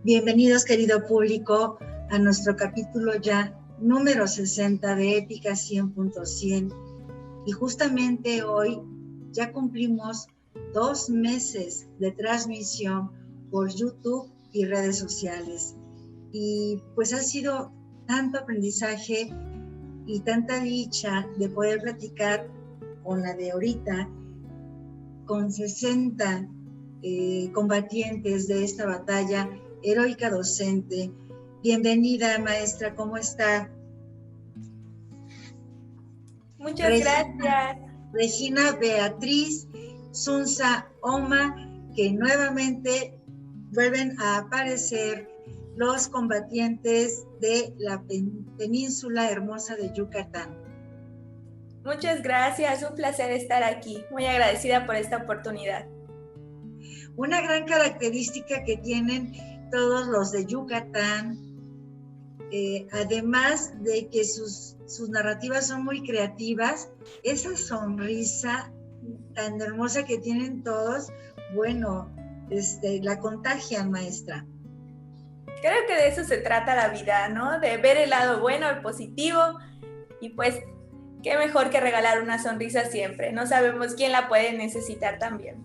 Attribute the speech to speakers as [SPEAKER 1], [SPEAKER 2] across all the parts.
[SPEAKER 1] Bienvenidos, querido público, a nuestro capítulo ya número 60 de Épica 100.100. Y justamente hoy ya cumplimos 2 meses de transmisión por YouTube y redes sociales. Y pues ha sido tanto aprendizaje y tanta dicha de poder platicar con la de ahorita, con 60 combatientes de esta batalla heroica docente. Bienvenida, maestra, ¿cómo está?
[SPEAKER 2] Muchas gracias.
[SPEAKER 1] Regina Beatriz Sunza Oma, que nuevamente vuelven a aparecer los combatientes de la península hermosa de Yucatán.
[SPEAKER 2] Muchas gracias, un placer estar aquí. Muy agradecida por esta oportunidad.
[SPEAKER 1] Una gran característica que tienen todos los de Yucatán, además de que sus narrativas son muy creativas, esa sonrisa tan hermosa que tienen todos, bueno, la contagian, maestra.
[SPEAKER 2] Creo que de eso se trata la vida, ¿no? De ver el lado bueno, el positivo, y pues, qué mejor que regalar una sonrisa siempre. No sabemos quién la puede necesitar también.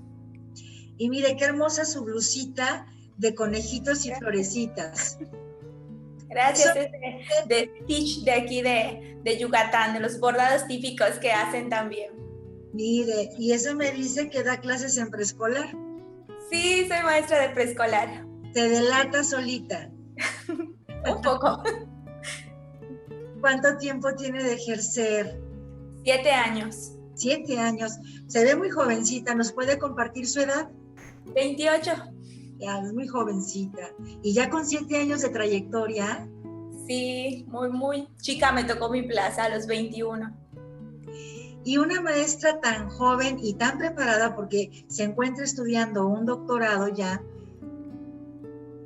[SPEAKER 1] Y mire, qué hermosa su blusita de conejitos y florecitas.
[SPEAKER 2] Gracias, es de Stitch de aquí de Yucatán, de los bordados típicos que hacen también.
[SPEAKER 1] Mire, y eso me dice que da clases en preescolar.
[SPEAKER 2] Sí, soy maestra de preescolar.
[SPEAKER 1] Te delata solita.
[SPEAKER 2] Un poco.
[SPEAKER 1] ¿Cuánto tiempo tiene de ejercer?
[SPEAKER 2] 7 años.
[SPEAKER 1] 7 años. Se ve muy jovencita. ¿Nos puede compartir su edad?
[SPEAKER 2] 28.
[SPEAKER 1] Ya, es muy jovencita. ¿Y ya con 7 años de trayectoria?
[SPEAKER 2] Sí, muy chica me tocó mi plaza a los 21.
[SPEAKER 1] Y una maestra tan joven y tan preparada porque se encuentra estudiando un doctorado ya,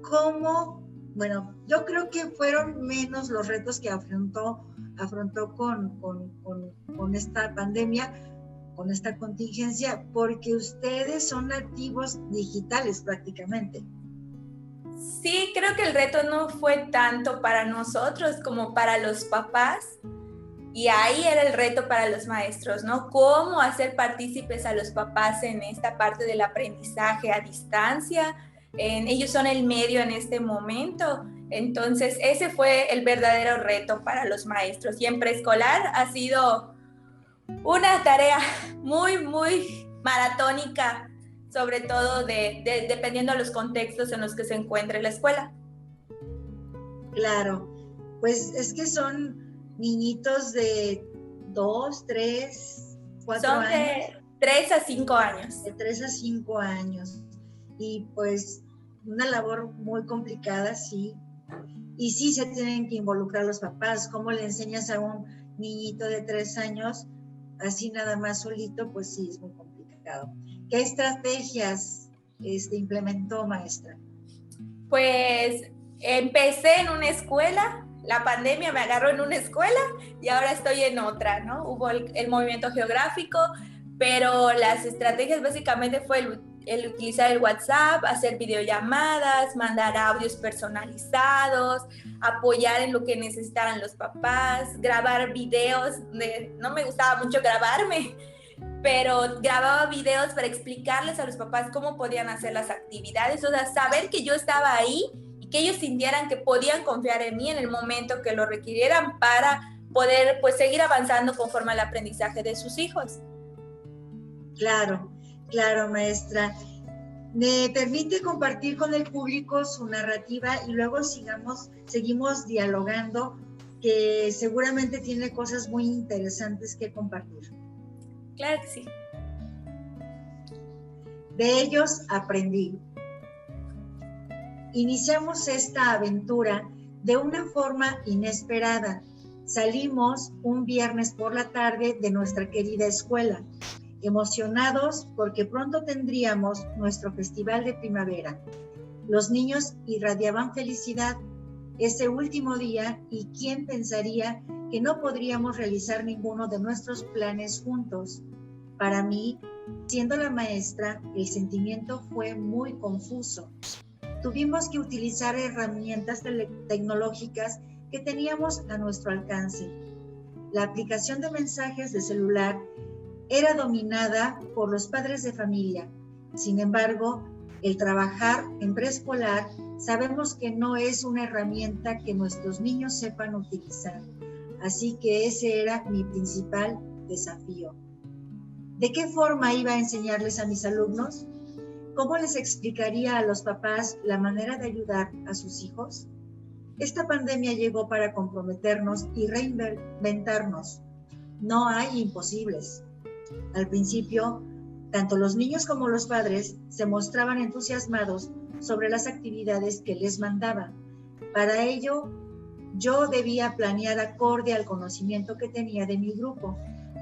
[SPEAKER 1] ¿cómo? Bueno, yo creo que fueron menos los retos que afrontó con esta pandemia, con esta contingencia, porque ustedes son nativos digitales prácticamente.
[SPEAKER 2] Sí, creo que el reto no fue tanto para nosotros como para los papás, y ahí era el reto para los maestros, ¿no? Cómo hacer partícipes a los papás en esta parte del aprendizaje a distancia. Ellos son el medio en este momento, entonces ese fue el verdadero reto para los maestros. Y en preescolar ha sido una tarea muy maratónica, sobre todo dependiendo de los contextos en los que se encuentre la escuela.
[SPEAKER 1] Claro, pues es que son niñitos de 2, 3, 4 años.
[SPEAKER 2] Son de 3 a 5 años.
[SPEAKER 1] De 3 a 5 años. Y pues una labor muy complicada, sí. Y sí se tienen que involucrar los papás. ¿Cómo le enseñas a un niñito de 3 años así nada más solito? Pues sí, es muy complicado. ¿Qué estrategias implementó, maestra?
[SPEAKER 2] Pues empecé en una escuela, la pandemia me agarró en una escuela y ahora estoy en otra, ¿no? Hubo el movimiento geográfico, pero las estrategias básicamente fue el utilizar el WhatsApp, hacer videollamadas, mandar audios personalizados, apoyar en lo que necesitaran los papás, grabar videos. No me gustaba mucho grabarme, pero grababa videos para explicarles a los papás cómo podían hacer las actividades, o sea, saber que yo estaba ahí y que ellos sintieran que podían confiar en mí en el momento que lo requirieran para poder pues seguir avanzando conforme al aprendizaje de sus hijos.
[SPEAKER 1] Claro, maestra. ¿Me permite compartir con el público su narrativa y luego seguimos dialogando, que seguramente tiene cosas muy interesantes que compartir?
[SPEAKER 2] Claro que sí.
[SPEAKER 1] De ellos aprendí. Iniciamos esta aventura de una forma inesperada. Salimos un viernes por la tarde de nuestra querida escuela, emocionados porque pronto tendríamos nuestro festival de primavera. Los niños irradiaban felicidad ese último día y quién pensaría que no podríamos realizar ninguno de nuestros planes juntos. Para mí, siendo la maestra, el sentimiento fue muy confuso. tuvimos que utilizar herramientas tecnológicas que teníamos a nuestro alcance. La aplicación de mensajes de celular era dominada por los padres de familia. Sin embargo, el trabajar en preescolar sabemos que no es una herramienta que nuestros niños sepan utilizar. Así que ese era mi principal desafío. ¿De qué forma iba a enseñarles a mis alumnos? ¿Cómo les explicaría a los papás la manera de ayudar a sus hijos? Esta pandemia llegó para comprometernos y reinventarnos. No hay imposibles. Al principio, tanto los niños como los padres se mostraban entusiasmados sobre las actividades que les mandaba. Para ello, yo debía planear acorde al conocimiento que tenía de mi grupo,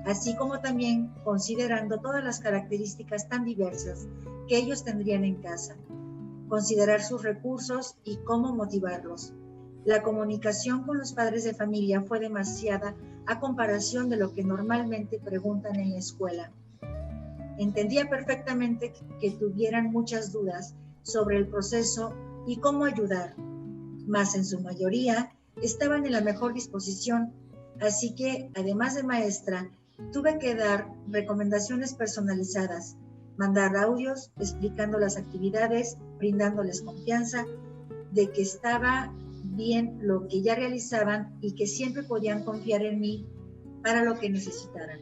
[SPEAKER 1] así como también considerando todas las características tan diversas que ellos tendrían en casa, considerar sus recursos y cómo motivarlos. La comunicación con los padres de familia fue demasiada a comparación de lo que normalmente preguntan en la escuela. Entendía perfectamente que tuvieran muchas dudas sobre el proceso y cómo ayudar, mas en su mayoría estaban en la mejor disposición, así que, además de maestra, tuve que dar recomendaciones personalizadas, mandar audios explicando las actividades, brindándoles confianza de que estaba bien lo que ya realizaban y que siempre podían confiar en mí para lo que necesitaran.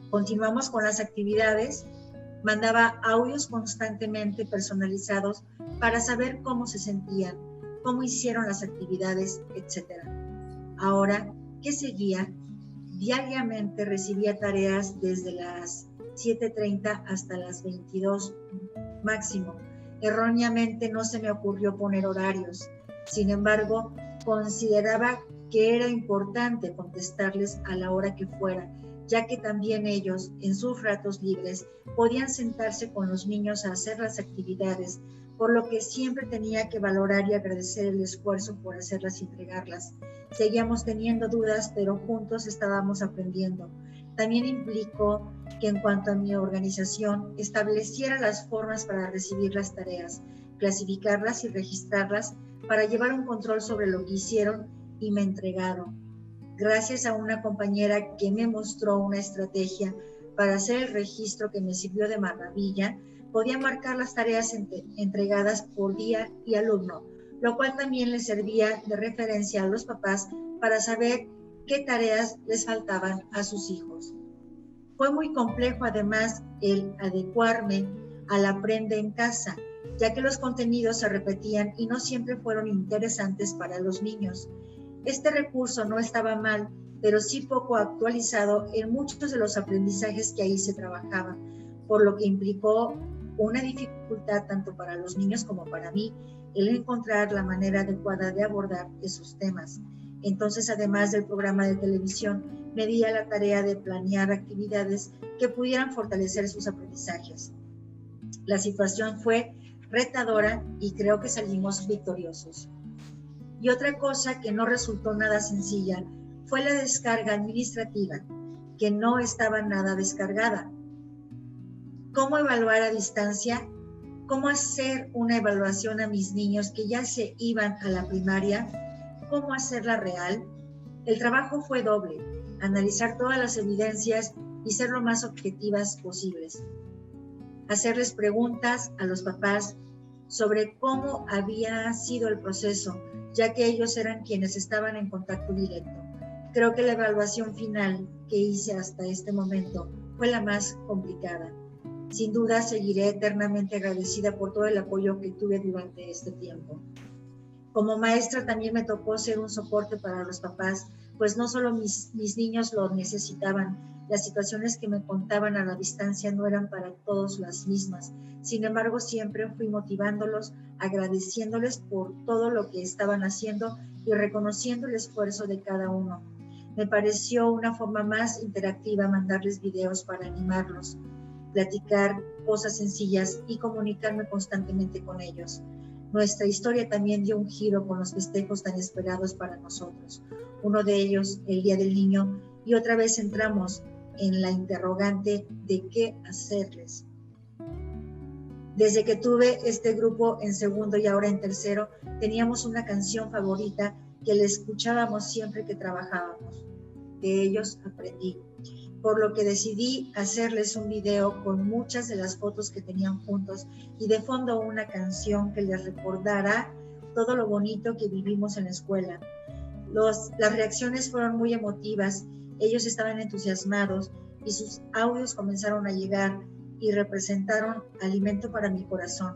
[SPEAKER 1] Continuamos con las actividades. Mandaba audios constantemente personalizados para saber cómo se sentían, cómo hicieron las actividades, etc. Ahora, ¿qué seguía? Diariamente recibía tareas desde las 7:30 hasta las 22 máximo. Erróneamente no se me ocurrió poner horarios. Sin embargo, consideraba que era importante contestarles a la hora que fuera, ya que también ellos, en sus ratos libres, podían sentarse con los niños a hacer las actividades, por lo que siempre tenía que valorar y agradecer el esfuerzo por hacerlas y entregarlas. Seguíamos teniendo dudas, pero juntos estábamos aprendiendo. También implicó que en cuanto a mi organización, estableciera las formas para recibir las tareas, clasificarlas y registrarlas para llevar un control sobre lo que hicieron y me entregaron. Gracias a una compañera que me mostró una estrategia para hacer el registro que me sirvió de maravilla, podía marcar las tareas entregadas por día y alumno, lo cual también les servía de referencia a los papás para saber qué tareas les faltaban a sus hijos. Fue muy complejo además el adecuarme al aprende en casa, ya que los contenidos se repetían y no siempre fueron interesantes para los niños. Este recurso no estaba mal, pero sí poco actualizado en muchos de los aprendizajes que ahí se trabajaban, por lo que implicó una dificultad tanto para los niños como para mí el encontrar la manera adecuada de abordar esos temas. Entonces, además del programa de televisión, me di a la tarea de planear actividades que pudieran fortalecer sus aprendizajes. La situación fue retadora y creo que salimos victoriosos. Y otra cosa que no resultó nada sencilla fue la descarga administrativa, que no estaba nada descargada. ¿Cómo evaluar a distancia? ¿Cómo hacer una evaluación a mis niños que ya se iban a la primaria? ¿Cómo hacerla real? El trabajo fue doble, analizar todas las evidencias y ser lo más objetivas posibles. Hacerles preguntas a los papás sobre cómo había sido el proceso, ya que ellos eran quienes estaban en contacto directo. Creo que la evaluación final que hice hasta este momento fue la más complicada. Sin duda, seguiré eternamente agradecida por todo el apoyo que tuve durante este tiempo. Como maestra también me tocó ser un soporte para los papás, pues no solo mis niños lo necesitaban, las situaciones que me contaban a la distancia no eran para todos las mismas. Sin embargo, siempre fui motivándolos, agradeciéndoles por todo lo que estaban haciendo y reconociendo el esfuerzo de cada uno. Me pareció una forma más interactiva mandarles videos para animarlos, platicar cosas sencillas y comunicarme constantemente con ellos. Nuestra historia también dio un giro con los festejos tan esperados para nosotros. Uno de ellos, el Día del Niño, y otra vez entramos en la interrogante de qué hacerles. Desde que tuve este grupo en segundo y ahora en tercero, teníamos una canción favorita que le escuchábamos siempre que trabajábamos. De ellos aprendí, por lo que decidí hacerles un video con muchas de las fotos que tenían juntos y de fondo una canción que les recordará todo lo bonito que vivimos en la escuela. Las reacciones fueron muy emotivas, ellos estaban entusiasmados y sus audios comenzaron a llegar y representaron alimento para mi corazón.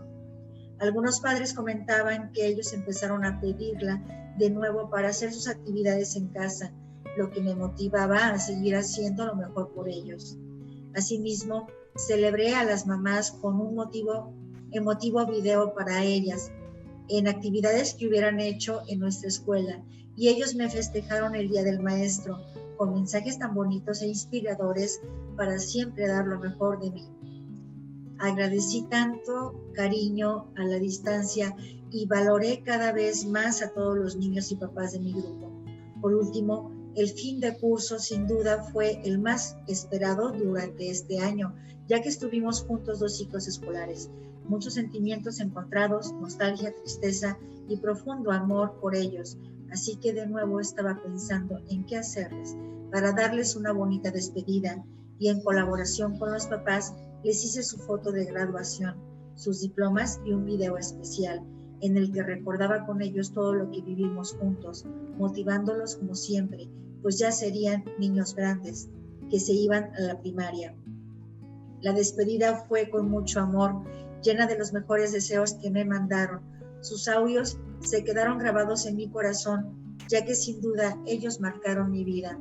[SPEAKER 1] Algunos padres comentaban que ellos empezaron a pedirla de nuevo para hacer sus actividades en casa, lo que me motivaba a seguir haciendo lo mejor por ellos. Asimismo, celebré a las mamás con un emotivo video para ellas, en actividades que hubieran hecho en nuestra escuela, y ellos me festejaron el Día del Maestro, con mensajes tan bonitos e inspiradores para siempre dar lo mejor de mí. Agradecí tanto cariño a la distancia y valoré cada vez más a todos los niños y papás de mi grupo. Por último, el fin de curso sin duda fue el más esperado durante este año, ya que estuvimos juntos 2 ciclos escolares. Muchos sentimientos encontrados, nostalgia, tristeza y profundo amor por ellos. Así que de nuevo estaba pensando en qué hacerles para darles una bonita despedida, y en colaboración con los papás les hice su foto de graduación, sus diplomas y un video especial en el que recordaba con ellos todo lo que vivimos juntos, motivándolos como siempre, pues ya serían niños grandes que se iban a la primaria. La despedida fue con mucho amor, llena de los mejores deseos que me mandaron. Sus audios se quedaron grabados en mi corazón, ya que sin duda ellos marcaron mi vida.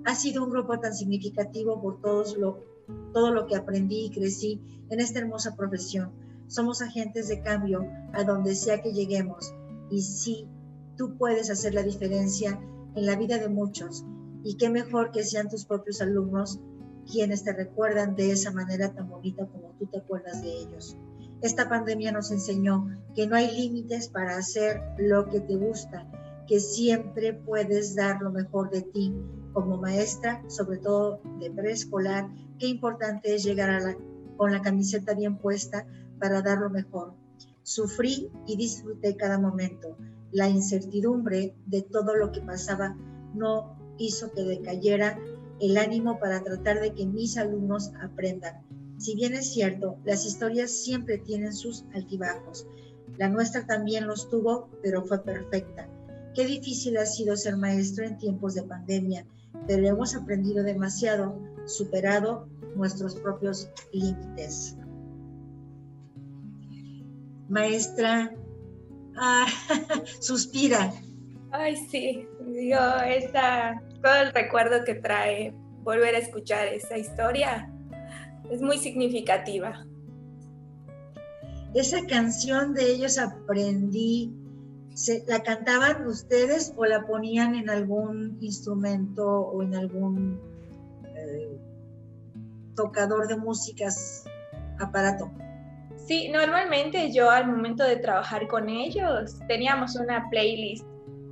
[SPEAKER 1] Ha sido un grupo tan significativo por todo lo que aprendí y crecí en esta hermosa profesión. Somos agentes de cambio a donde sea que lleguemos. Y sí, tú puedes hacer la diferencia en la vida de muchos. Y qué mejor que sean tus propios alumnos quienes te recuerdan de esa manera tan bonita como tú te acuerdas de ellos. Esta pandemia nos enseñó que no hay límites para hacer lo que te gusta, que siempre puedes dar lo mejor de ti. Como maestra, sobre todo de preescolar, qué importante es llegar con la camiseta bien puesta para dar lo mejor. Sufrí y disfruté cada momento. La incertidumbre de todo lo que pasaba no hizo que decayera el ánimo para tratar de que mis alumnos aprendan. Si bien es cierto, las historias siempre tienen sus altibajos. La nuestra también los tuvo, pero fue perfecta. Qué difícil ha sido ser maestro en tiempos de pandemia, pero hemos aprendido demasiado, superado nuestros propios límites. Maestra, suspira.
[SPEAKER 2] Ay, sí, todo el recuerdo que trae volver a escuchar esa historia es muy significativa.
[SPEAKER 1] Esa canción de ellos aprendí, ¿la cantaban ustedes o la ponían en algún instrumento o en algún tocador de músicas, aparato?
[SPEAKER 2] Sí, normalmente yo al momento de trabajar con ellos teníamos una playlist.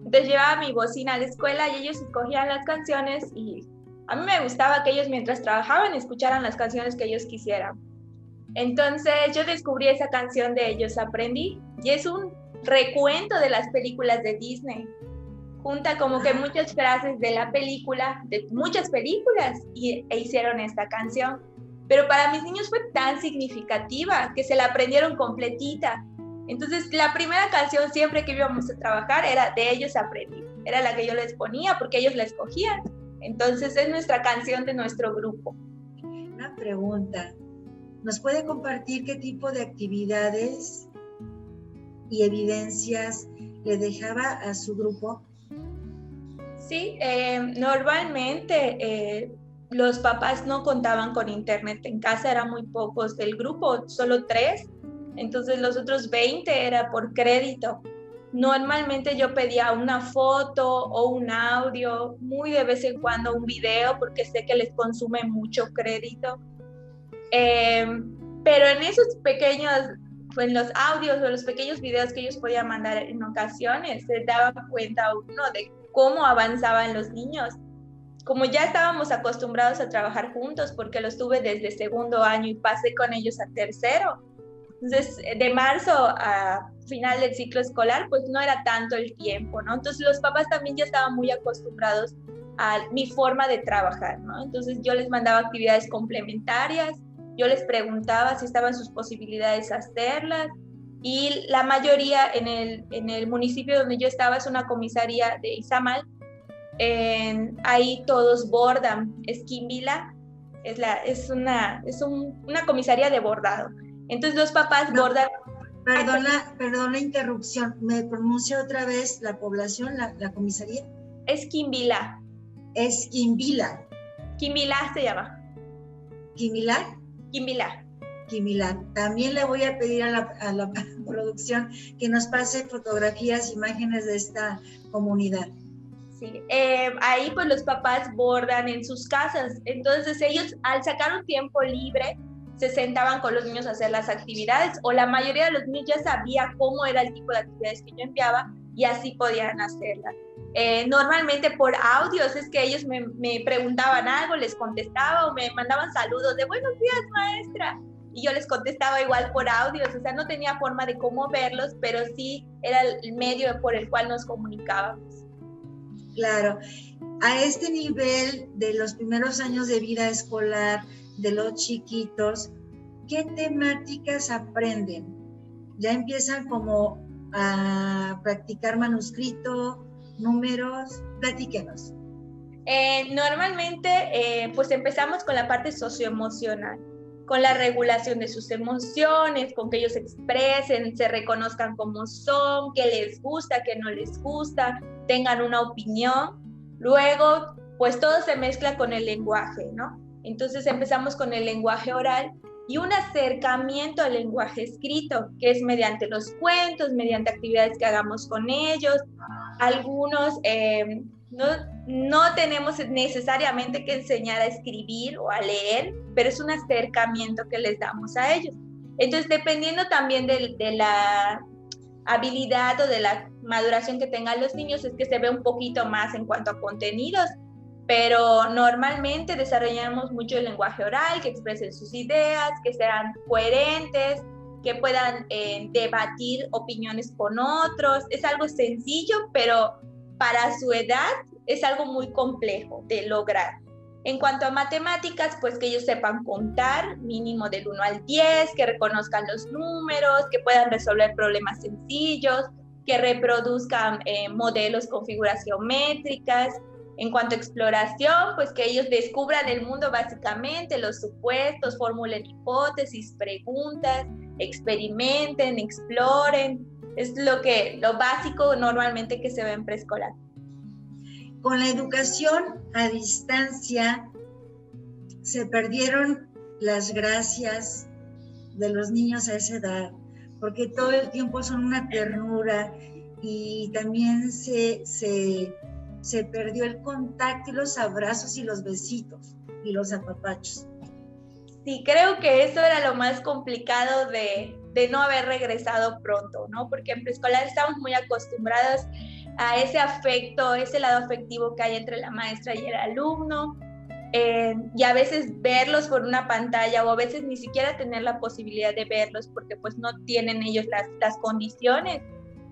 [SPEAKER 2] Entonces llevaba mi bocina a la escuela y ellos escogían las canciones y a mí me gustaba que ellos mientras trabajaban escucharan las canciones que ellos quisieran. Entonces yo descubrí esa canción de Ellos Aprendí y es un recuento de las películas de Disney. Junta como que muchas frases de la película, de muchas películas e hicieron esta canción. Pero para mis niños fue tan significativa que se la aprendieron completita. Entonces la primera canción siempre que íbamos a trabajar era de Ellos Aprendí. Era la que yo les ponía porque ellos la escogían. Entonces es nuestra canción de nuestro grupo.
[SPEAKER 1] Una pregunta. ¿Nos puede compartir qué tipo de actividades y evidencias le dejaba a su grupo?
[SPEAKER 2] Sí, normalmente los papás no contaban con internet en casa, eran muy pocos del grupo, solo 3, entonces los otros 20 era por crédito. Normalmente yo pedía una foto o un audio, muy de vez en cuando un video, porque sé que les consume mucho crédito. Pero en esos pequeños, en los audios o los pequeños videos que ellos podían mandar en ocasiones, se daba cuenta uno de cómo avanzaban los niños. Como ya estábamos acostumbrados a trabajar juntos, porque los tuve desde segundo año y pasé con ellos a tercero, Entonces, de marzo a final del ciclo escolar, pues no era tanto el tiempo, ¿no? Entonces, los papás también ya estaban muy acostumbrados a mi forma de trabajar, ¿no? Entonces, yo les mandaba actividades complementarias, yo les preguntaba si estaban sus posibilidades hacerlas, y la mayoría en el municipio donde yo estaba, es una comisaría de Izamal, ahí todos bordan, Esquimvila, es una comisaría de bordado. Entonces los papás bordan.
[SPEAKER 1] Perdona la interrupción. ¿Me pronuncia otra vez la población, la comisaría?
[SPEAKER 2] Esquimvila.
[SPEAKER 1] Esquimvila.
[SPEAKER 2] Quimbilá se llama.
[SPEAKER 1] ¿Quimilar?
[SPEAKER 2] Quimbilá.
[SPEAKER 1] Quimilar. También le voy a pedir a la producción que nos pase fotografías, imágenes de esta comunidad.
[SPEAKER 2] Sí, ahí pues los papás bordan en sus casas. Entonces ellos, al sacar un tiempo libre, se sentaban con los niños a hacer las actividades, o la mayoría de los niños ya sabía cómo era el tipo de actividades que yo enviaba y así podían hacerlas. Normalmente por audios, es que ellos me preguntaban algo, les contestaba, o me mandaban saludos de buenos días, maestra, y yo les contestaba igual por audios. O sea, no tenía forma de cómo verlos, pero sí era el medio por el cual nos comunicábamos.
[SPEAKER 1] Claro, a este nivel de los primeros años de vida escolar de los chiquitos, ¿qué temáticas aprenden? ¿Ya empiezan como a practicar manuscrito, números? Platíquenos.
[SPEAKER 2] Normalmente, pues empezamos con la parte socioemocional, con la regulación de sus emociones, con que ellos se expresen, se reconozcan como son, qué les gusta, qué no les gusta, tengan una opinión. Luego, pues todo se mezcla con el lenguaje, ¿no? Entonces empezamos con el lenguaje oral y un acercamiento al lenguaje escrito, que es mediante los cuentos, mediante actividades que hagamos con ellos. Algunos no tenemos necesariamente que enseñar a escribir o a leer, pero es un acercamiento que les damos a ellos. Entonces, dependiendo también de la habilidad o de la maduración que tengan los niños, es que se ve un poquito más en cuanto a contenidos, pero normalmente desarrollamos mucho el lenguaje oral, que expresen sus ideas, que sean coherentes, que puedan debatir opiniones con otros. Es algo sencillo, pero para su edad es algo muy complejo de lograr. En cuanto a matemáticas, pues que ellos sepan contar mínimo del 1 al 10, que reconozcan los números, que puedan resolver problemas sencillos, que reproduzcan modelos con figuras geométricas. En cuanto a exploración, pues que ellos descubran el mundo básicamente, los supuestos, formulen hipótesis, preguntas, experimenten, exploren. Es lo básico normalmente que se ve en preescolar.
[SPEAKER 1] Con la educación a distancia se perdieron las gracias de los niños a esa edad, porque todo el tiempo son una ternura y también se perdió el contacto y los abrazos y los besitos y los apapachos.
[SPEAKER 2] Sí, creo que eso era lo más complicado de no haber regresado pronto, ¿no? Porque en preescolar estamos muy acostumbrados a ese afecto, ese lado afectivo que hay entre la maestra y el alumno, y a veces verlos por una pantalla, o a veces ni siquiera tener la posibilidad de verlos porque pues no tienen ellos las condiciones.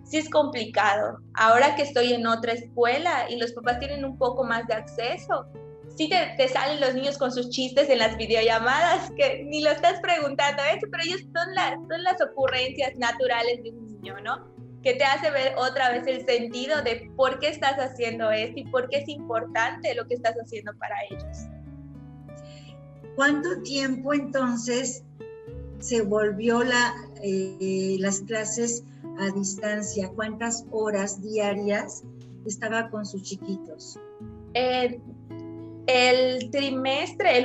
[SPEAKER 2] Sí es complicado. Ahora que estoy en otra escuela y los papás tienen un poco más de acceso, sí te salen los niños con sus chistes en las videollamadas, que ni lo estás preguntando eso, pero ellos son las ocurrencias naturales de un niño, ¿no? Que te hace ver otra vez el sentido de por qué estás haciendo esto y por qué es importante lo que estás haciendo para ellos.
[SPEAKER 1] ¿Cuánto tiempo entonces se volvió las clases a distancia? ¿Cuántas horas diarias estaba con sus chiquitos?
[SPEAKER 2] El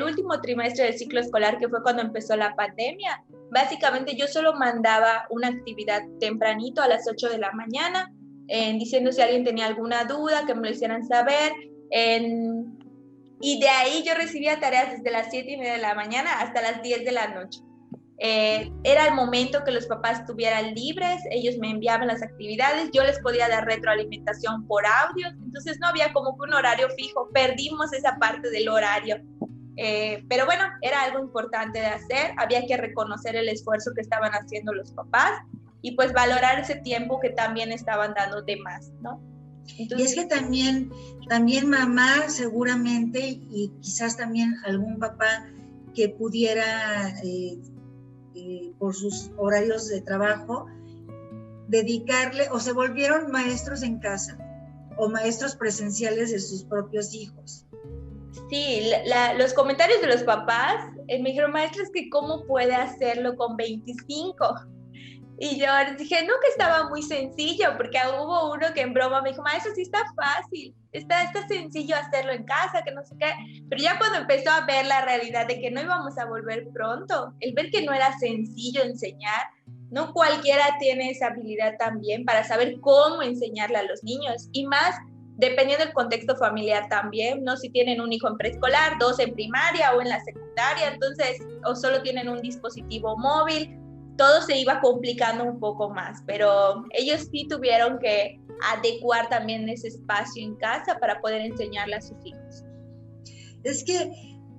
[SPEAKER 2] último trimestre del ciclo escolar, que fue cuando empezó la pandemia, básicamente yo solo mandaba una actividad tempranito a las 8 de la mañana, diciendo si alguien tenía alguna duda, que me lo hicieran saber, y de ahí yo recibía tareas desde las 7:30 de la mañana hasta las 10 de la noche. Era el momento que los papás estuvieran libres, ellos me enviaban las actividades, yo les podía dar retroalimentación por audio, entonces no había como que un horario fijo, perdimos esa parte del horario. pero bueno, era algo importante de hacer, había que reconocer el esfuerzo que estaban haciendo los papás y pues valorar ese tiempo que también estaban dando de más, ¿no?
[SPEAKER 1] Entonces, y es que también mamá seguramente y quizás también algún papá que pudiera por sus horarios de trabajo dedicarle, o se volvieron maestros en casa o maestros presenciales de sus propios hijos.
[SPEAKER 2] Sí, los comentarios de los papás me dijeron, maestra, es que ¿cómo puede hacerlo con 25? Y yo dije, no, que estaba muy sencillo, porque hubo uno que en broma me dijo, maestra, sí está fácil, está sencillo hacerlo en casa, que no sé qué. Pero ya cuando empezó a ver la realidad de que no íbamos a volver pronto, el ver que no era sencillo enseñar, no cualquiera tiene esa habilidad también para saber cómo enseñarle a los niños, y más dependiendo del contexto familiar también, ¿no? Si tienen un hijo en preescolar, 2 en primaria o en la secundaria, entonces, o solo tienen un dispositivo móvil, todo se iba complicando un poco más, pero ellos sí tuvieron que adecuar también ese espacio en casa para poder enseñarle a sus hijos.
[SPEAKER 1] Es que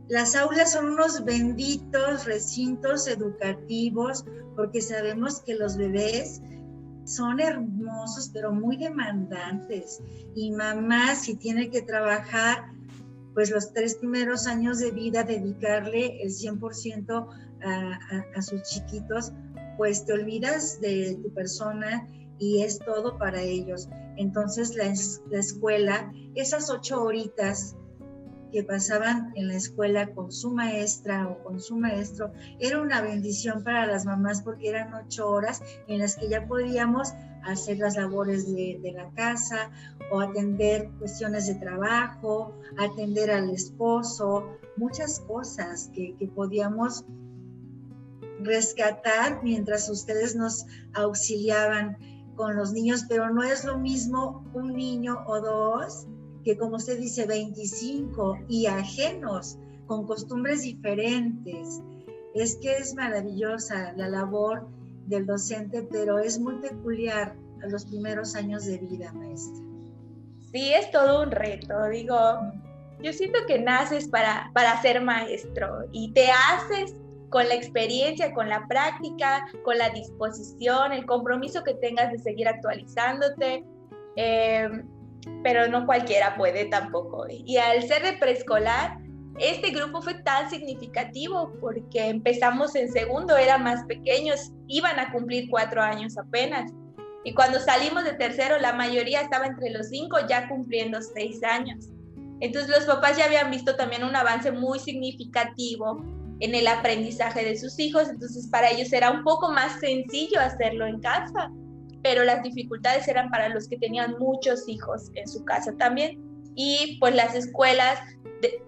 [SPEAKER 1] las aulas son unos benditos recintos educativos, porque sabemos que los bebés son hermosos, pero muy demandantes. Y mamá, si tiene que trabajar, pues los 3 primeros años de vida, dedicarle el 100% a sus chiquitos, pues te olvidas de tu persona y es todo para ellos. Entonces la escuela, esas 8 horitas que pasaban en la escuela con su maestra o con su maestro, era una bendición para las mamás, porque eran 8 horas en las que ya podíamos hacer las labores de la casa o atender cuestiones de trabajo, atender al esposo, muchas cosas que podíamos rescatar mientras ustedes nos auxiliaban con los niños, pero no es lo mismo un niño o 2 que, como usted dice, 25 y ajenos, con costumbres diferentes. Es que es maravillosa la labor del docente, pero es muy peculiar a los primeros años de vida, maestra.
[SPEAKER 2] Sí, es todo un reto, digo, yo siento que naces para ser maestro y te haces con la experiencia, con la práctica, con la disposición, el compromiso que tengas de seguir actualizándote, pero no cualquiera puede tampoco. Y al ser de preescolar, este grupo fue tan significativo porque empezamos en segundo, eran más pequeños, iban a cumplir 4 años apenas. Y cuando salimos de tercero, la mayoría estaba entre los 5, ya cumpliendo 6 años. Entonces los papás ya habían visto también un avance muy significativo en el aprendizaje de sus hijos, entonces para ellos era un poco más sencillo hacerlo en casa, pero las dificultades eran para los que tenían muchos hijos en su casa también. Y pues las escuelas,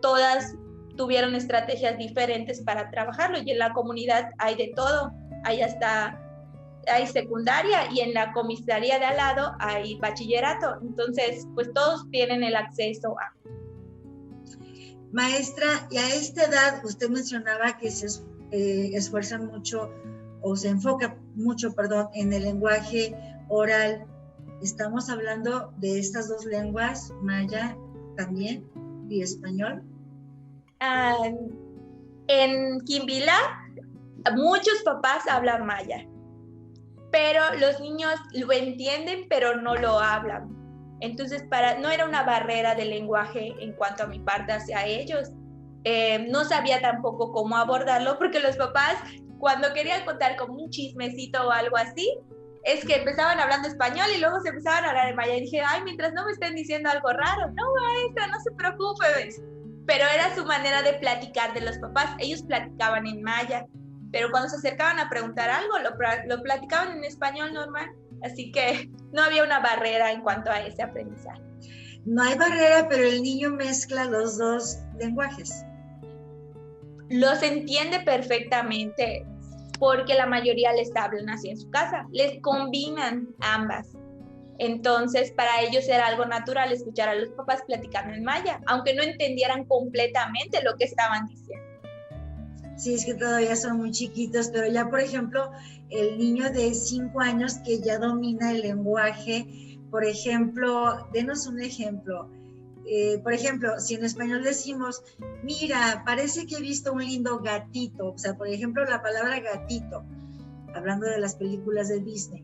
[SPEAKER 2] todas tuvieron estrategias diferentes para trabajarlo, y en la comunidad hay de todo, hay secundaria y en la comisaría de al lado hay bachillerato, entonces pues todos tienen el acceso a.
[SPEAKER 1] Maestra, y a esta edad usted mencionaba que se esfuerzan mucho o se enfoca mucho, en el lenguaje oral. ¿Estamos hablando de estas 2 lenguas, maya también y español?
[SPEAKER 2] En Quimbila muchos papás hablan maya, pero los niños lo entienden, pero no lo hablan. Entonces, no era una barrera de lenguaje en cuanto a mi parte hacia ellos. No sabía tampoco cómo abordarlo, porque los papás, cuando querían contar como un chismecito o algo así, es que empezaban hablando español y luego se empezaban a hablar en maya. Y dije, ay, mientras no me estén diciendo algo raro, no, maestra, no se preocupe, ¿ves? Pero era su manera de platicar de los papás. Ellos platicaban en maya, pero cuando se acercaban a preguntar algo, lo platicaban en español normal. Así que no había una barrera en cuanto a ese aprendizaje.
[SPEAKER 1] No hay barrera, pero el niño mezcla los 2 lenguajes.
[SPEAKER 2] Los entiende perfectamente, porque la mayoría les hablan así en su casa, les combinan ambas. Entonces, para ellos era algo natural escuchar a los papás platicando en maya, aunque no entendieran completamente lo que estaban diciendo.
[SPEAKER 1] Sí, es que todavía son muy chiquitos, pero ya, por ejemplo, el niño de 5 años que ya domina el lenguaje, por ejemplo, denos un ejemplo, por ejemplo, si en español decimos, mira, parece que he visto un lindo gatito, o sea, por ejemplo, la palabra gatito, hablando de las películas de Disney,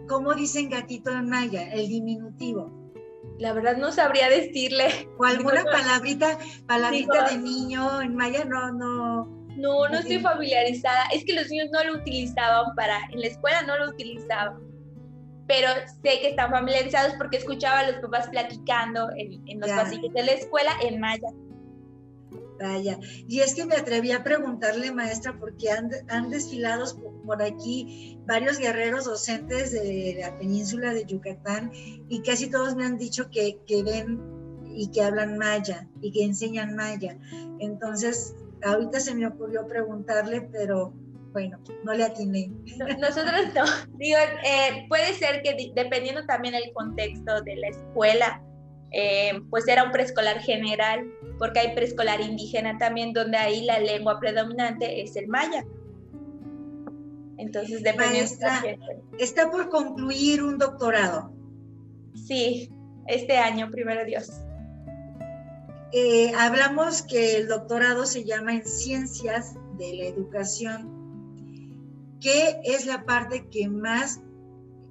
[SPEAKER 1] ¿cómo dicen gatito en maya? El diminutivo.
[SPEAKER 2] La verdad no sabría decirle.
[SPEAKER 1] O alguna palabrita
[SPEAKER 2] digo,
[SPEAKER 1] de niño en maya,
[SPEAKER 2] no estoy familiarizada. Es que los niños no lo utilizaban en la escuela no lo utilizaban. Pero sé que están familiarizados porque escuchaba a los papás platicando en los pasillos de la escuela en maya.
[SPEAKER 1] Vaya, y es que me atreví a preguntarle, maestra, porque han desfilado por aquí varios guerreros docentes de la península de Yucatán y casi todos me han dicho que ven y que hablan maya y que enseñan maya. Entonces, ahorita se me ocurrió preguntarle, pero bueno, no le atiné.
[SPEAKER 2] Nosotros no. Digo, puede ser que dependiendo también el contexto de la escuela, pues era un preescolar general, porque hay preescolar indígena también, donde ahí la lengua predominante es el maya. Entonces, dependiendo.
[SPEAKER 1] Maestra, ¿está por concluir un doctorado?
[SPEAKER 2] Sí, este año, primero Dios.
[SPEAKER 1] Hablamos que el doctorado se llama en Ciencias de la Educación. ¿Qué es la parte que más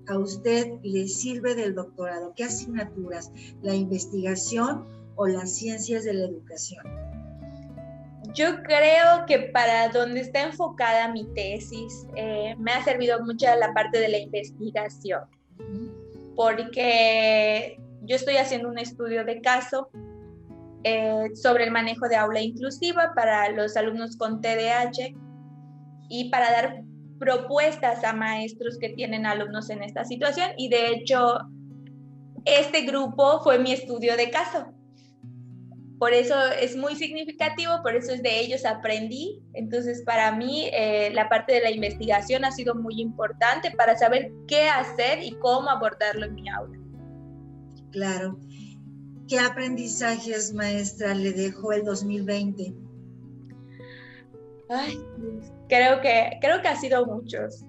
[SPEAKER 1] a usted le sirve del doctorado? ¿Qué asignaturas? ¿La investigación o las ciencias de la educación?
[SPEAKER 2] Yo creo que para donde está enfocada mi tesis, me ha servido mucho la parte de la investigación, porque yo estoy haciendo un estudio de caso sobre el manejo de aula inclusiva para los alumnos con TDAH y para dar propuestas a maestros que tienen alumnos en esta situación, y de hecho este grupo fue mi estudio de caso. Por eso es muy significativo, por eso es de ellos aprendí. Entonces para mí la parte de la investigación ha sido muy importante para saber qué hacer y cómo abordarlo en mi aula.
[SPEAKER 1] Claro. ¿Qué aprendizajes, maestra, le dejó el 2020?
[SPEAKER 2] Ay, creo que ha sido muchos.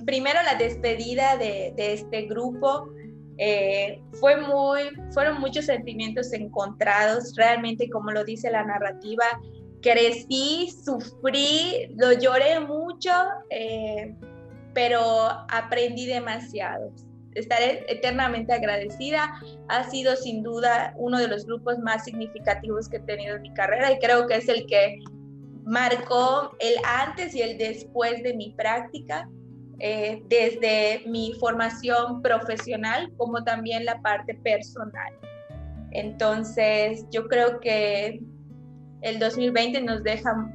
[SPEAKER 2] Primero la despedida de este grupo, fueron muchos sentimientos encontrados, realmente como lo dice la narrativa, crecí, sufrí, lo lloré mucho, pero aprendí demasiado. Estaré eternamente agradecida. Ha sido sin duda uno de los grupos más significativos que he tenido en mi carrera y creo que es el que marcó el antes y el después de mi práctica, desde mi formación profesional como también la parte personal. Entonces, yo creo que el 2020 nos deja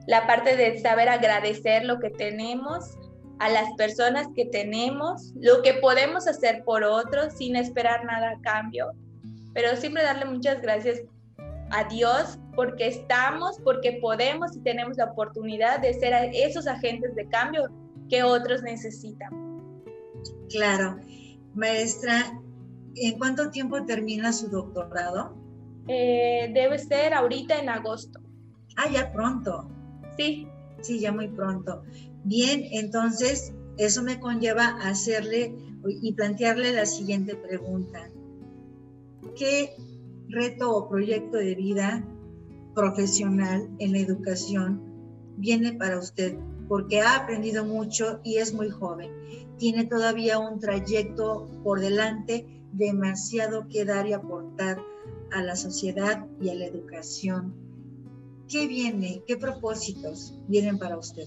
[SPEAKER 2] la parte de saber agradecer lo que tenemos, a las personas que tenemos, lo que podemos hacer por otros sin esperar nada a cambio, pero siempre darle muchas gracias a Dios porque estamos, porque podemos y tenemos la oportunidad de ser esos agentes de cambio que otros necesitan.
[SPEAKER 1] Claro. Maestra, ¿en cuánto tiempo termina su doctorado?
[SPEAKER 2] Debe ser ahorita en agosto.
[SPEAKER 1] Ah, ya pronto.
[SPEAKER 2] Sí.
[SPEAKER 1] Sí, ya muy pronto. Bien, entonces eso me conlleva a hacerle y plantearle la siguiente pregunta. ¿Qué reto o proyecto de vida profesional en la educación viene para usted? Porque ha aprendido mucho y es muy joven. Tiene todavía un trayecto por delante, demasiado que dar y aportar a la sociedad y a la educación. ¿Qué viene? ¿Qué propósitos vienen para usted?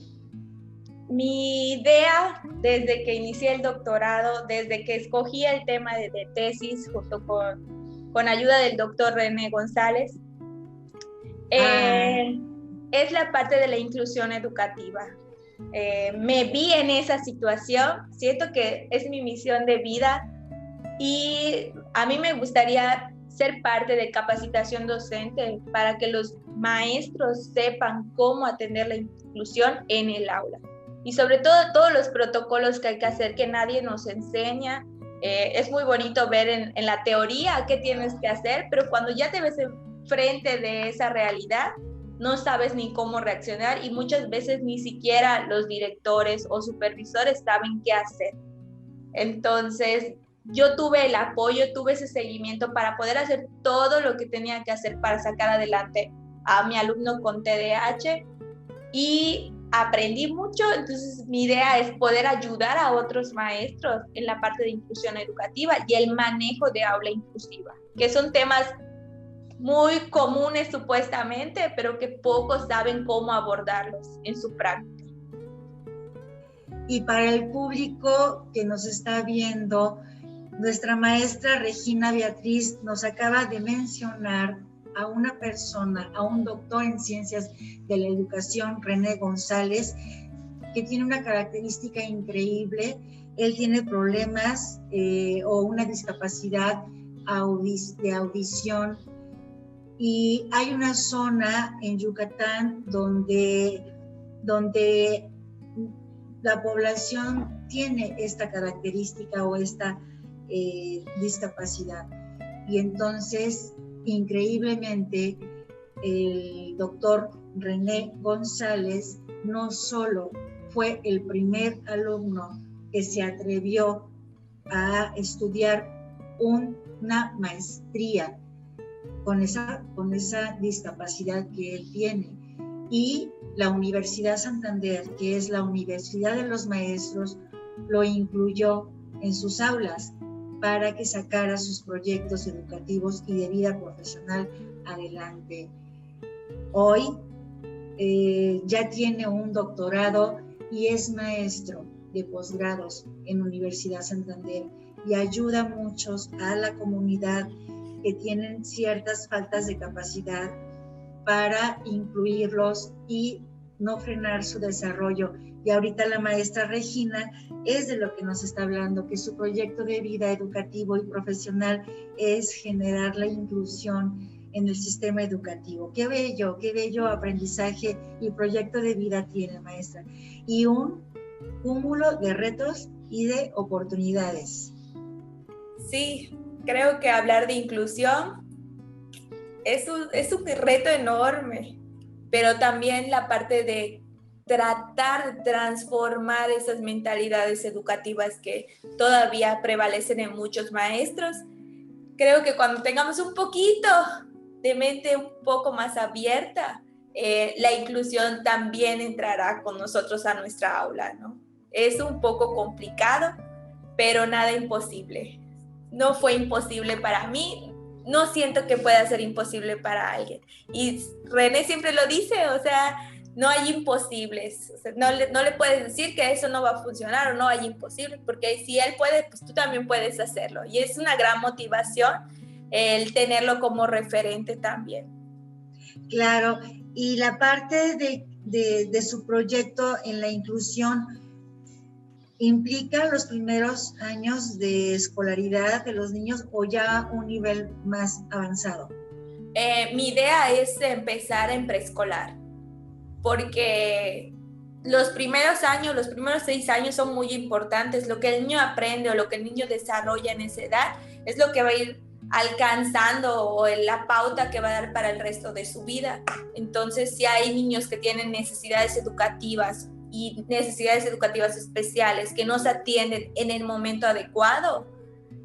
[SPEAKER 2] Mi idea desde que inicié el doctorado, desde que escogí el tema de tesis junto con ayuda del doctor René González, es la parte de la inclusión educativa. Me vi en esa situación, siento que es mi misión de vida y a mí me gustaría ser parte de capacitación docente para que los maestros sepan cómo atender la inclusión en el aula. Y sobre todo todos los protocolos que hay que hacer que nadie nos enseña. Es muy bonito ver en la teoría qué tienes que hacer, pero cuando ya te ves enfrente de esa realidad, no sabes ni cómo reaccionar y muchas veces ni siquiera los directores o supervisores saben qué hacer. Entonces, yo tuve el apoyo, tuve ese seguimiento para poder hacer todo lo que tenía que hacer para sacar adelante a mi alumno con TDAH y aprendí mucho. Entonces mi idea es poder ayudar a otros maestros en la parte de inclusión educativa y el manejo de aula inclusiva, que son temas muy comunes supuestamente, pero que pocos saben cómo abordarlos en su práctica.
[SPEAKER 1] Y para el público que nos está viendo, nuestra maestra Regina Beatriz nos acaba de mencionar a una persona, a un doctor en ciencias de la educación, René González, que tiene una característica increíble. Él tiene problemas o una discapacidad de audición, y hay una zona en Yucatán donde la población tiene esta característica o esta discapacidad. Y entonces, increíblemente, el doctor René González no solo fue el primer alumno que se atrevió a estudiar una maestría con esa discapacidad que él tiene, y la Universidad Santander, que es la Universidad de los Maestros, lo incluyó en sus aulas para que sacara sus proyectos educativos y de vida profesional adelante. Hoy ya tiene un doctorado y es maestro de posgrados en Universidad Santander y ayuda a muchos a la comunidad que tienen ciertas faltas de capacidad para incluirlos y no frenar su desarrollo. Y ahorita la maestra Regina es de lo que nos está hablando, que su proyecto de vida educativo y profesional es generar la inclusión en el sistema educativo. Qué bello aprendizaje y proyecto de vida tiene, maestra. Y un cúmulo de retos y de oportunidades.
[SPEAKER 2] Sí, creo que hablar de inclusión es un reto enorme, pero también la parte de tratar de transformar esas mentalidades educativas que todavía prevalecen en muchos maestros. Creo que cuando tengamos un poquito de mente un poco más abierta, la inclusión también entrará con nosotros a nuestra aula, ¿no? Es un poco complicado, pero nada imposible. No fue imposible para mí, no siento que pueda ser imposible para alguien. Y René siempre lo dice, o sea, no hay imposibles. O sea, no le puedes decir que eso no va a funcionar o no hay imposibles, porque si él puede, pues tú también puedes hacerlo. Y es una gran motivación el tenerlo como referente también.
[SPEAKER 1] Claro, y la parte de su proyecto en la inclusión ¿implica los primeros años de escolaridad de los niños o ya un nivel más avanzado?
[SPEAKER 2] Mi idea es empezar en preescolar, porque los primeros años, los primeros 6 años son muy importantes. Lo que el niño aprende o lo que el niño desarrolla en esa edad es lo que va a ir alcanzando o la pauta que va a dar para el resto de su vida. Entonces, si hay niños que tienen necesidades educativas y necesidades educativas especiales que no se atienden en el momento adecuado,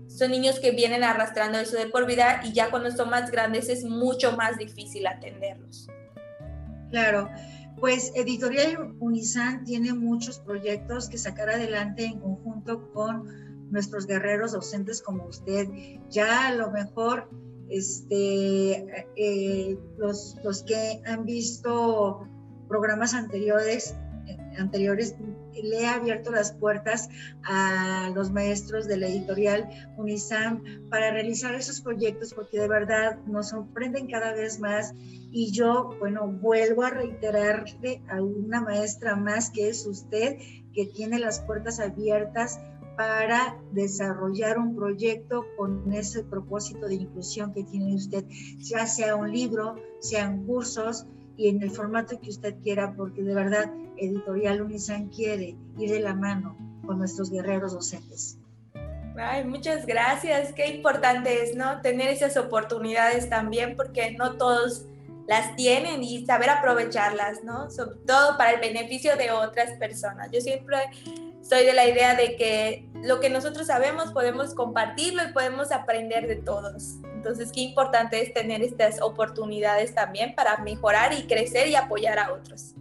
[SPEAKER 2] son niños que vienen arrastrando eso de por vida y ya cuando son más grandes es mucho más difícil atenderlos.
[SPEAKER 1] Claro, pues Editorial Unizan tiene muchos proyectos que sacar adelante en conjunto con nuestros guerreros docentes como usted. Ya a lo mejor los que han visto programas anteriores le ha abierto las puertas a los maestros de la editorial Unizan para realizar esos proyectos, porque de verdad nos sorprenden cada vez más. Y yo, bueno, vuelvo a reiterarle a una maestra más que es usted, que tiene las puertas abiertas para desarrollar un proyecto con ese propósito de inclusión que tiene usted, ya sea un libro, sean cursos, y en el formato que usted quiera, porque de verdad Editorial Unizan quiere ir de la mano con nuestros guerreros docentes.
[SPEAKER 2] Ay, muchas gracias. Qué importante es, ¿no? Tener esas oportunidades también, porque no todos las tienen, y saber aprovecharlas, ¿no? Sobre todo para el beneficio de otras personas. Yo siempre soy de la idea de que lo que nosotros sabemos podemos compartirlo y podemos aprender de todos. Entonces, qué importante es tener estas oportunidades también para mejorar y crecer y apoyar a otros.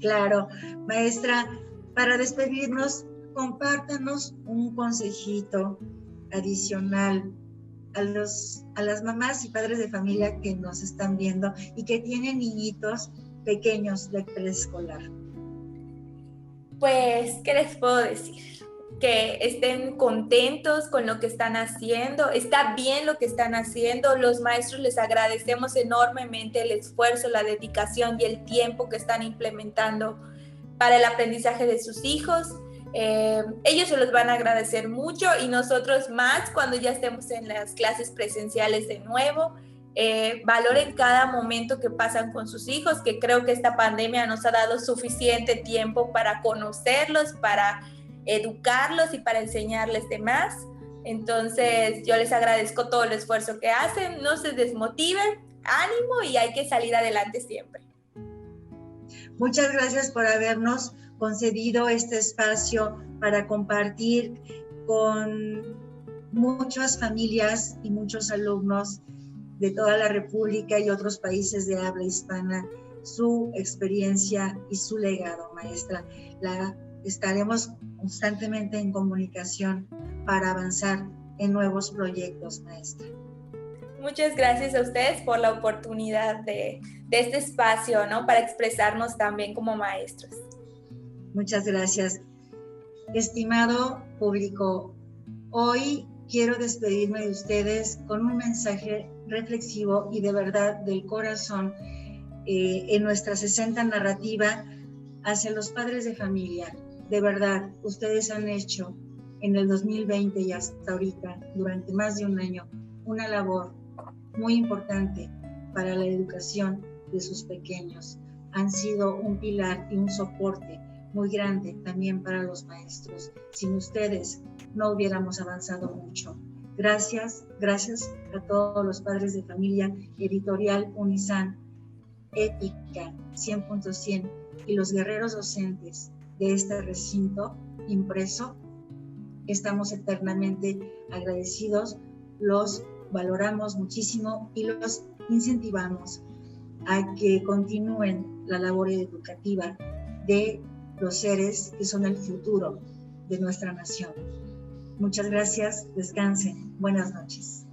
[SPEAKER 1] Claro, maestra, para despedirnos, compártanos un consejito adicional a las mamás y padres de familia que nos están viendo y que tienen niñitos pequeños de preescolar.
[SPEAKER 2] Pues, ¿qué les puedo decir? Que estén contentos con lo que están haciendo, está bien lo que están haciendo, los maestros les agradecemos enormemente el esfuerzo, la dedicación y el tiempo que están implementando para el aprendizaje de sus hijos. Ellos se los van a agradecer mucho y nosotros más cuando ya estemos en las clases presenciales de nuevo. Valoren cada momento que pasan con sus hijos, que creo que esta pandemia nos ha dado suficiente tiempo para conocerlos, para educarlos y para enseñarles de más. Entonces yo les agradezco todo el esfuerzo que hacen, no se desmotiven, ánimo y hay que salir adelante siempre.
[SPEAKER 1] Muchas gracias por habernos concedido este espacio para compartir con muchas familias y muchos alumnos de toda la República y otros países de habla hispana su experiencia y su legado, maestra. Estaremos constantemente en comunicación para avanzar en nuevos proyectos, maestra.
[SPEAKER 2] Muchas gracias a ustedes por la oportunidad de este espacio, ¿no? Para expresarnos también como maestros.
[SPEAKER 1] Muchas gracias. Estimado público, hoy quiero despedirme de ustedes con un mensaje reflexivo y de verdad del corazón en nuestra 60 narrativa hacia los padres de familia. De verdad, ustedes han hecho en el 2020 y hasta ahorita, durante más de un año, una labor muy importante para la educación de sus pequeños. Han sido un pilar y un soporte muy grande también para los maestros. Sin ustedes no hubiéramos avanzado mucho. Gracias a todos los padres de familia, Editorial Unisan, Ética 100.100 y los guerreros docentes de este recinto impreso. Estamos eternamente agradecidos, los valoramos muchísimo y los incentivamos a que continúen la labor educativa de los seres que son el futuro de nuestra nación. Muchas gracias, descansen, buenas noches.